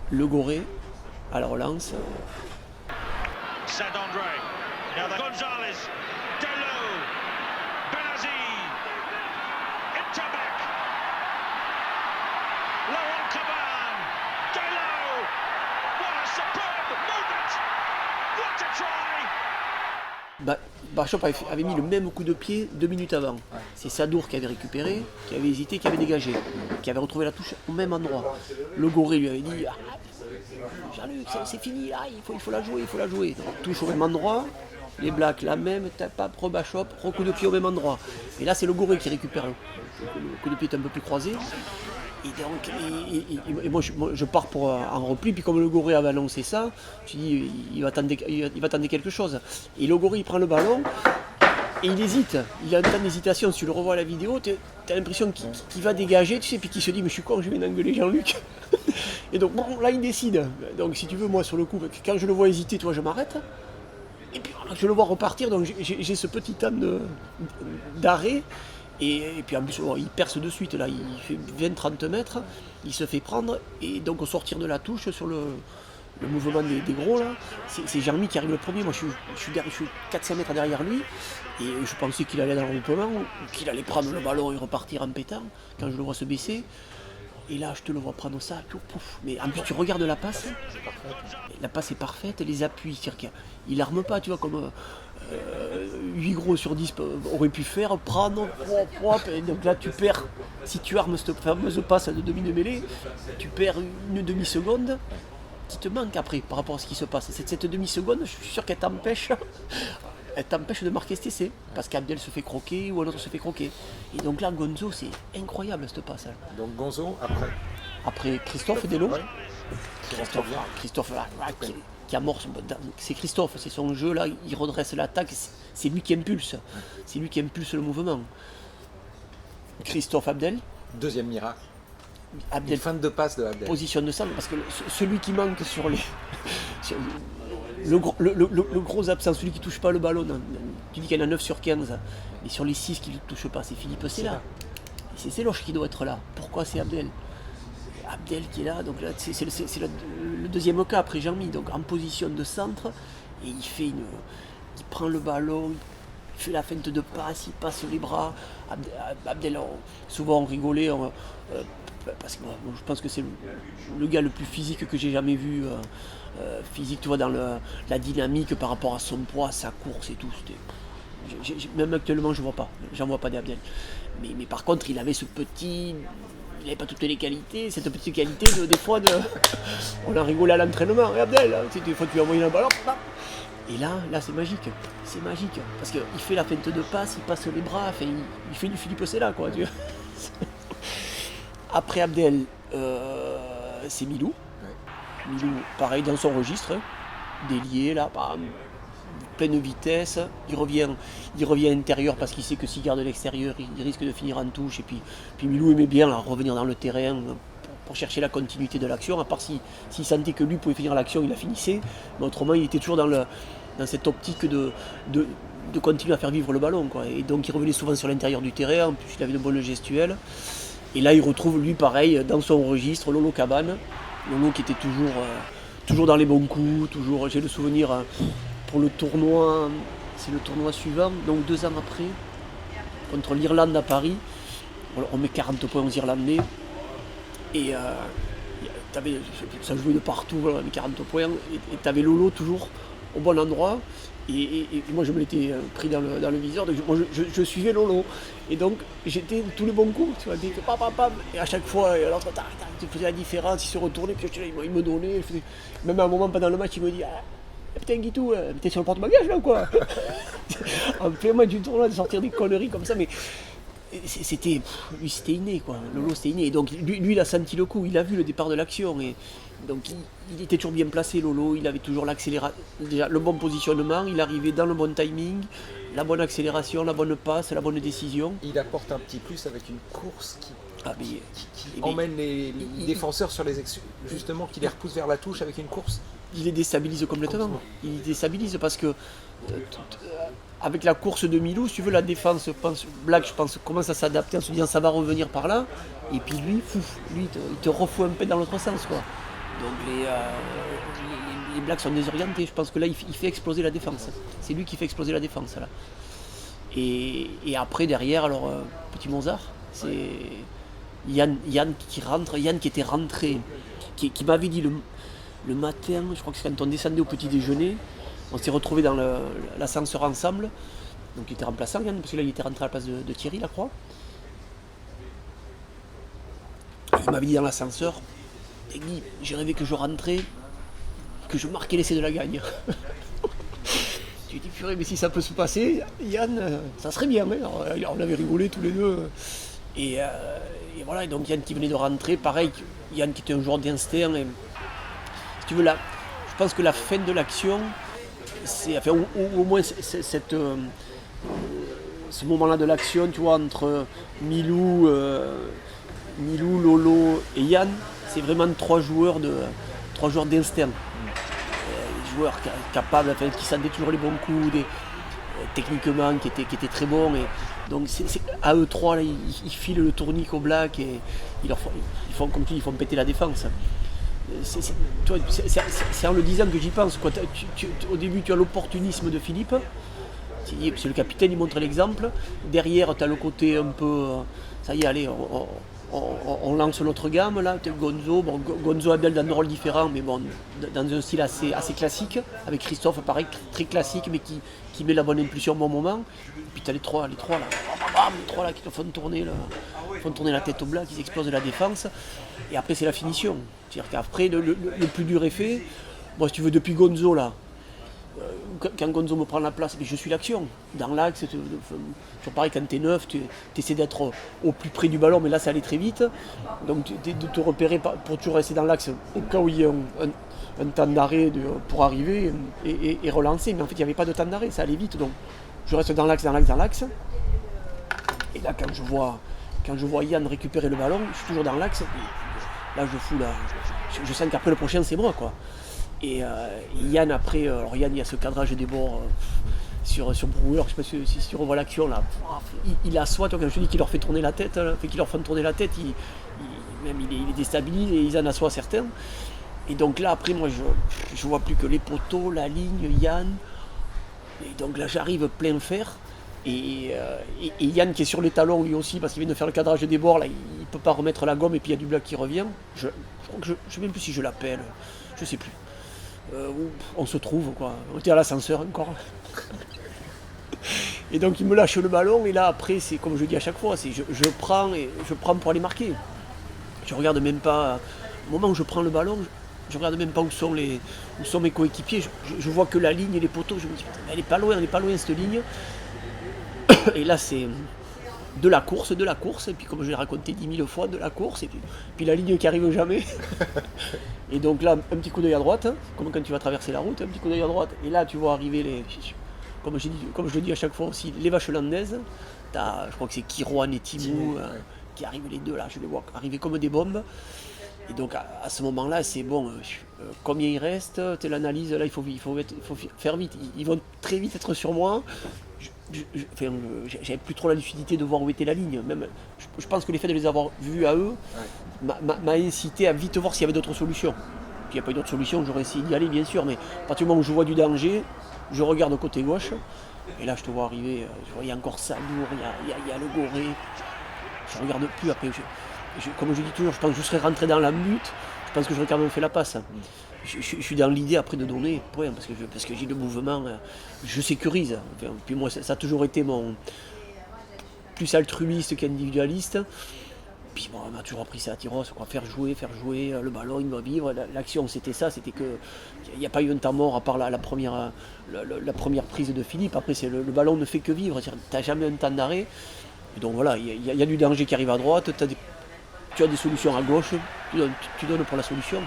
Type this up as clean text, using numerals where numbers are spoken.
Le Goré à la relance. Saint-André. Now the Gonzalez. Delo. Benazi. Interbeck. Laurent Caban. Delo. What a superb movement. What a try. Bachop avait mis le même coup de pied 2 minutes avant. C'est Sadour qui avait récupéré, qui avait hésité, qui avait dégagé, qui avait retrouvé la touche au même endroit. Le Goré lui avait dit Jean-Luc, c'est fini là, il faut la jouer, il faut la jouer. Donc, touche au même endroit, les Blacks la même, tape, re-Bachop, coup de pied au même endroit. Et là c'est le Goré qui récupère. Le coup de pied est un peu plus croisé. Et donc, moi je pars pour en repli, puis comme le Goré avait annoncé ça, je dis il va tenter quelque chose. Et le Goré il prend le ballon et il hésite, il a un temps d'hésitation. Si tu le revois à la vidéo, tu as l'impression qu'il va dégager, tu sais, puis qu'il se dit mais je suis con, je vais engueuler Jean-Luc. Et donc bon, là il décide. Donc si tu veux, moi sur le coup, quand je le vois hésiter, toi je m'arrête. Et puis je le vois repartir, donc j'ai ce petit temps d'arrêt. Et puis en plus, il perce de suite, là, il fait 20-30 mètres, il se fait prendre, et donc au sortir de la touche, sur le mouvement des gros, là, c'est Jeremy qui arrive le premier. Moi je suis 4-5 mètres derrière lui, et je pensais qu'il allait dans le regroupement, qu'il allait prendre le ballon et repartir en pétant, quand je le vois se baisser. Et là, je te le vois prendre ça, pouf. Mais en plus, tu regardes la passe, la passe est parfaite, les appuis, c'est-à-dire qu'il n'arme pas, tu vois, comme 8 gros sur 10 auraient pu faire, prendre, et donc là, tu perds, si tu armes cette fameuse passe de demi de mêlée, tu perds une demi-seconde qui te manque après, par rapport à ce qui se passe. Cette demi-seconde, je suis sûr qu'elle t'empêche de marquer cet essai, parce qu'Abdel se fait croquer ou un autre se fait croquer. Et donc là, Gonzo, c'est incroyable cette passe. Donc Gonzo, Après Christophe Delo. Ouais. Christophe qui amorce. C'est Christophe, c'est son jeu là, il redresse l'attaque, c'est lui qui impulse. C'est lui qui impulse le mouvement. Christophe Abdel. Deuxième miracle. Abdel Une fin de passe de Abdel. Position de centre, parce que celui qui manque sur les. Le gros absent, celui qui ne touche pas le ballon, tu dis qu'il y en a 9 sur 15, et sur les 6 qui ne touchent pas, c'est Philippe Sella. C'est Loche qui doit être là. Pourquoi c'est Abdel? Abdel qui est là, donc là c'est le deuxième cas après Jean-Mi, donc en position de centre, et il prend le ballon, il fait la feinte de passe, il passe les bras. Abdel, souvent on rigolait, parce que je pense que c'est le gars le plus physique que j'ai jamais vu. Physique, tu vois, dans la dynamique par rapport à son poids, sa course et tout. Même actuellement, j'en vois pas d'Abdel. Mais par contre, il avait ce petit. Il n'avait pas toutes les qualités, cette petite qualité des fois on en rigolait à l'entraînement. Et Abdel, des fois tu lui envoies un ballon. Et là c'est magique. C'est magique. Parce qu'il fait la feinte de passe, il passe les bras, il fait du Philippe Sella, quoi. Tu vois. Après Abdel, c'est Milou. Milou, pareil, dans son registre, délié, là, bam, pleine vitesse, il revient à l'intérieur parce qu'il sait que s'il garde l'extérieur, il risque de finir en touche. Et puis Milou aimait bien là, revenir dans le terrain pour chercher la continuité de l'action, à part s'il sentait que lui pouvait finir l'action, il la finissait, mais autrement il était toujours dans cette optique de continuer à faire vivre le ballon, quoi. Et donc il revenait souvent sur l'intérieur du terrain, en plus il avait de bonnes gestuelles. Et là il retrouve lui pareil, dans son registre, Lolo Cabane. Lolo qui était toujours dans les bons coups, toujours, j'ai le souvenir pour le tournoi, c'est le tournoi suivant, donc 2 ans après, contre l'Irlande à Paris, on met 40 points aux Irlandais, et ça jouait de partout, voilà, on met 40 points, et tu avais Lolo toujours au bon endroit, et moi je me l'étais pris dans le viseur, donc moi je suivais Lolo, et donc j'étais tous les bons coups, tu vois, et à chaque fois l'autre tu faisais la différence, il se retournait, puis il me donnait, même à un moment pendant le match il me dit putain Guitou, t'es sur le porte-bagages là ou quoi? En plein match du tournoi de sortir des conneries comme ça, mais c'était inné, quoi. Lolo c'était inné, et donc lui il a senti le coup, il a vu le départ de l'action, et donc il était toujours bien placé Lolo, il avait toujours l'accélération, déjà le bon positionnement, il arrivait dans le bon timing, la bonne accélération, la bonne passe, la bonne décision. Il apporte un petit plus avec une course qui emmène les défenseurs sur justement, qui les repousse vers la touche avec une course. Il les déstabilise complètement. Il les déstabilise parce que avec la course de Milou, si tu veux, la défense, Black, je pense, commence à s'adapter en se disant ça va revenir par là. Et puis lui, il te refoue un peu dans l'autre sens, quoi. Donc les Blacks sont désorientés. Je pense que là, il fait exploser la défense. C'est lui qui fait exploser la défense, là. Et après, derrière, alors, petit Mozart, c'est Yann qui rentre. Yann qui était rentré, qui m'avait dit le matin, je crois que c'est quand on descendait au petit déjeuner, on s'est retrouvés dans l'ascenseur ensemble. Donc il était remplaçant, Yann, parce que là, il était rentré à la place de Thierry Lacroix. Il m'avait dit dans l'ascenseur, j'ai rêvé que je rentrais, que je marquais l'essai de la gagne. J'ai dit, purée, mais si ça peut se passer, Yann, ça serait bien. Hein. Alors, on avait rigolé tous les deux. Et voilà, et donc Yann qui venait de rentrer, pareil, Yann qui était un joueur d'instinct. Et, si tu veux, là, je pense que la fin de l'action, c'est, enfin, au moins ce moment-là de l'action, tu vois, entre Milou, Lolo et Yann, c'est vraiment trois joueurs d'instinct. Joueurs capables, enfin, qui sentaient toujours les bons coups, techniquement, qui étaient très bons. Et donc c'est à eux trois, là, ils filent le tourniquet au Black et ils font comme tu dis, ils font péter la défense. C'est en le disant que j'y pense. Quoi. Au début, tu as l'opportunisme de Philippe. C'est le capitaine, il montre l'exemple. Derrière, tu as le côté un peu... Ça y est, allez, on lance l'autre gamme, là. Gonzo. Bon, Gonzo Abel dans un rôle différent, mais bon, dans un style assez classique. Avec Christophe, pareil, très classique, mais qui met la bonne impulsion au bon moment. Et puis tu as les trois là. Les trois là qui te font tourner la tête au Black, qui explosent la défense. Et après, c'est la finition. C'est-à-dire qu'après, le plus dur est fait. Moi, si tu veux, depuis Gonzo, là, quand Gonzo me prend la place, je suis l'action. Dans l'axe, toujours pareil, quand tu es neuf, tu essaies d'être au plus près du ballon, mais là, ça allait très vite. Donc, de te repérer pour toujours rester dans l'axe, au cas où il y a un temps d'arrêt pour arriver et relancer. Mais en fait, il n'y avait pas de temps d'arrêt, ça allait vite. Donc, je reste dans l'axe. Et là, quand je vois Yann récupérer le ballon, je suis toujours dans l'axe. Là, je sens qu'après le prochain, c'est moi, quoi. Et Yann, après, alors Yann, il y a ce cadrage des bords sur Brouwer, je ne sais pas si tu revois l'action, là. Il assoit, quand je te dis qu'il leur fait tourner la tête, qu'il leur fait tourner la tête, il est déstabilisé et ils en assoient certains. Et donc là, après, moi, je vois plus que les poteaux, la ligne, Yann. Et donc là, j'arrive plein fer. Et Yann qui est sur les talons lui aussi parce qu'il vient de faire le cadrage des bords, là, il ne peut pas remettre la gomme et puis il y a du Black qui revient. Je crois que je ne sais même plus si je l'appelle, je ne sais plus. On se trouve, quoi. On était à l'ascenseur encore. Et donc il me lâche le ballon et là après c'est comme je dis à chaque fois, c'est je prends pour aller marquer. Je regarde même pas, au moment où je prends le ballon, je regarde même pas où sont mes coéquipiers, je vois que la ligne et les poteaux, je me dis elle est pas loin cette ligne. Et là c'est de la course, et puis comme je l'ai raconté 10 000 fois, de la course, et puis la ligne qui arrive jamais. Et donc là, un petit coup d'œil à droite, hein, comme quand tu vas traverser la route, un petit coup d'œil à droite, et là tu vois arriver comme je le dis à chaque fois aussi, les vaches landaises. Je crois que c'est Kirouan et Timou qui arrivent les deux là, je les vois arriver comme des bombes. Et donc à ce moment-là, c'est bon, combien il reste, telle analyse, là il faut faire vite, ils vont très vite être sur moi. J'avais plus trop la lucidité de voir où était la ligne. Même, je pense que l'effet de les avoir vus à eux m'a incité à vite voir s'il y avait d'autres solutions. Puis il n'y a pas eu d'autres solutions, j'aurais essayé d'y aller bien sûr, mais à partir du moment où je vois du danger, je regarde au côté gauche, et là je te vois arriver, il y a encore Sadour, il y a le Goré, je regarde plus après. Comme je dis toujours, je pense que je serais rentré dans la minute, je pense que j'aurais quand même fait la passe. Je suis dans l'idée après de donner, parce que j'ai le mouvement, je sécurise. Enfin, puis moi, ça a toujours été mon plus altruiste qu'individualiste. Puis bon, on m'a toujours appris ça à Tyros, faire jouer, le ballon, il doit vivre. L'action, c'était ça, c'était que il n'y a pas eu un temps mort à part la première prise de Philippe. Après, le ballon ne fait que vivre, tu n'as jamais un temps d'arrêt. Et donc voilà, il y a du danger qui arrive à droite, tu as des solutions à gauche, tu donnes pour la solution.